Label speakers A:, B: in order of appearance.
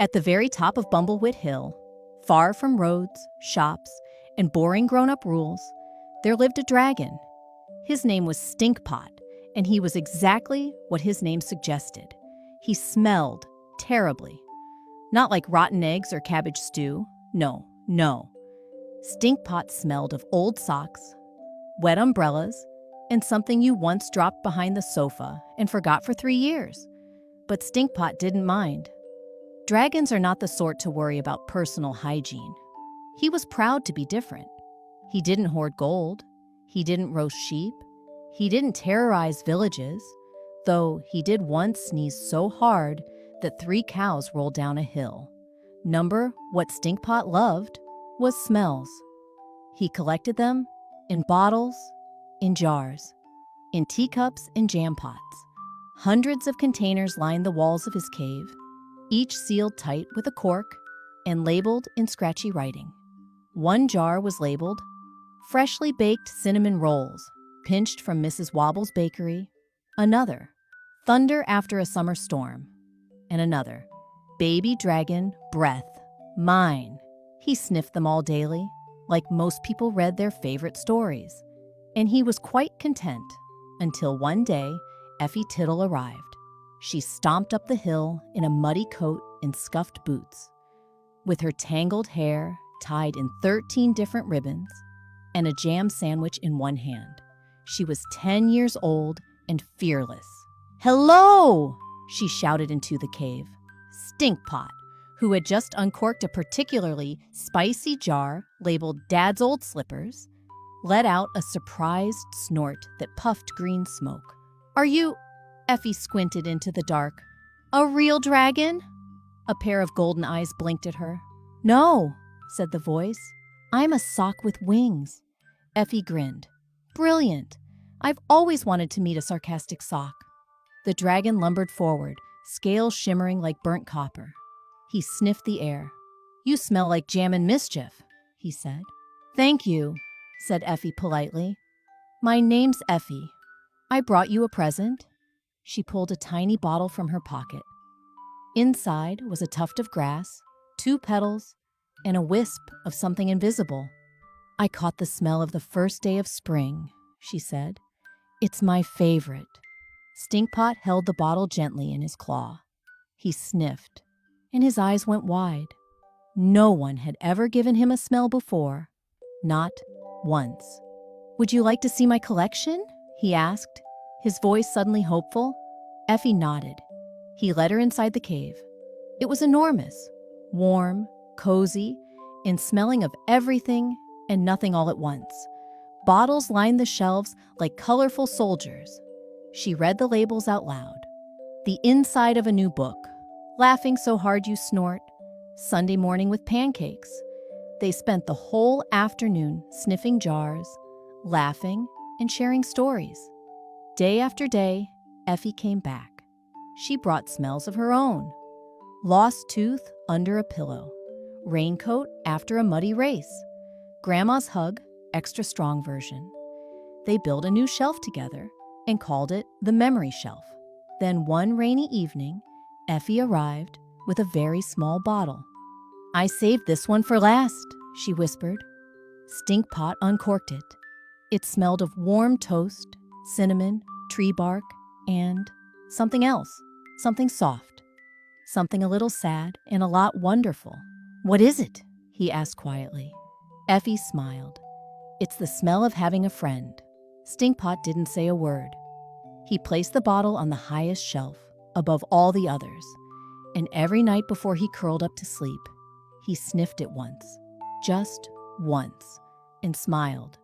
A: At the very top of Bumbleweed Hill, far from roads, shops, and boring grown-up rules, there lived a dragon. His name was Stinkpot, and he was exactly what his name suggested. He smelled terribly. Not like rotten eggs or cabbage stew. No, no. Stinkpot smelled of old socks, wet umbrellas, and something you once dropped behind the sofa and forgot for 3 years. But Stinkpot didn't mind. Dragons are not the sort to worry about personal hygiene. He was proud to be different. He didn't hoard gold. He didn't roast sheep. He didn't terrorize villages, though he did once sneeze so hard that 3 cows rolled down a hill. What Stinkpot loved was smells. He collected them in bottles, in jars, in teacups and jam pots. Hundreds of containers lined the walls of his cave, each sealed tight with a cork and labeled in scratchy writing. One jar was labeled, "Freshly baked cinnamon rolls, pinched from Mrs. Wobble's bakery." Another, "Thunder after a summer storm." And another, "Baby dragon breath, mine." He sniffed them all daily, like most people read their favorite stories. And he was quite content until one day Effie Tittle arrived. She stomped up the hill in a muddy coat and scuffed boots, with her tangled hair tied in 13 different ribbons and a jam sandwich in one hand. She was 10 years old and fearless. "Hello!" she shouted into the cave. Stinkpot, who had just uncorked a particularly spicy jar labeled Dad's Old Slippers, let out a surprised snort that puffed green smoke. "Are you—" Effie squinted into the dark. "A real dragon?" A pair of golden eyes blinked at her. "No," said the voice. "I'm a sock with wings." Effie grinned. "Brilliant. I've always wanted to meet a sarcastic sock." The dragon lumbered forward, scales shimmering like burnt copper. He sniffed the air. "You smell like jam and mischief," he said. "Thank you," said Effie politely. "My name's Effie. I brought you a present." She pulled a tiny bottle from her pocket. Inside was a tuft of grass, 2 petals, and a wisp of something invisible. "I caught the smell of the first day of spring," she said. "It's my favorite." Stinkpot held the bottle gently in his claw. He sniffed, and his eyes went wide. No one had ever given him a smell before, not once. "Would you like to see my collection?" he asked, his voice suddenly hopeful. Effie nodded. He led her inside the cave. It was enormous, warm, cozy, and smelling of everything and nothing all at once. Bottles lined the shelves like colorful soldiers. She read the labels out loud. "The inside of a new book. Laughing so hard you snort. Sunday morning with pancakes." They spent the whole afternoon sniffing jars, laughing, and sharing stories. Day after day, Effie came back. She brought smells of her own. Lost tooth under a pillow. Raincoat after a muddy race. Grandma's hug, extra strong version. They built a new shelf together and called it the memory shelf. Then one rainy evening, Effie arrived with a very small bottle. "I saved this one for last," she whispered. Stinkpot uncorked it. It smelled of warm toast, cinnamon, tree bark, and something else, something soft, something a little sad and a lot wonderful. "What is it?" he asked quietly. Effie smiled. "It's the smell of having a friend." Stinkpot didn't say a word. He placed the bottle on the highest shelf, above all the others, and every night before he curled up to sleep, he sniffed it once, just once, and smiled.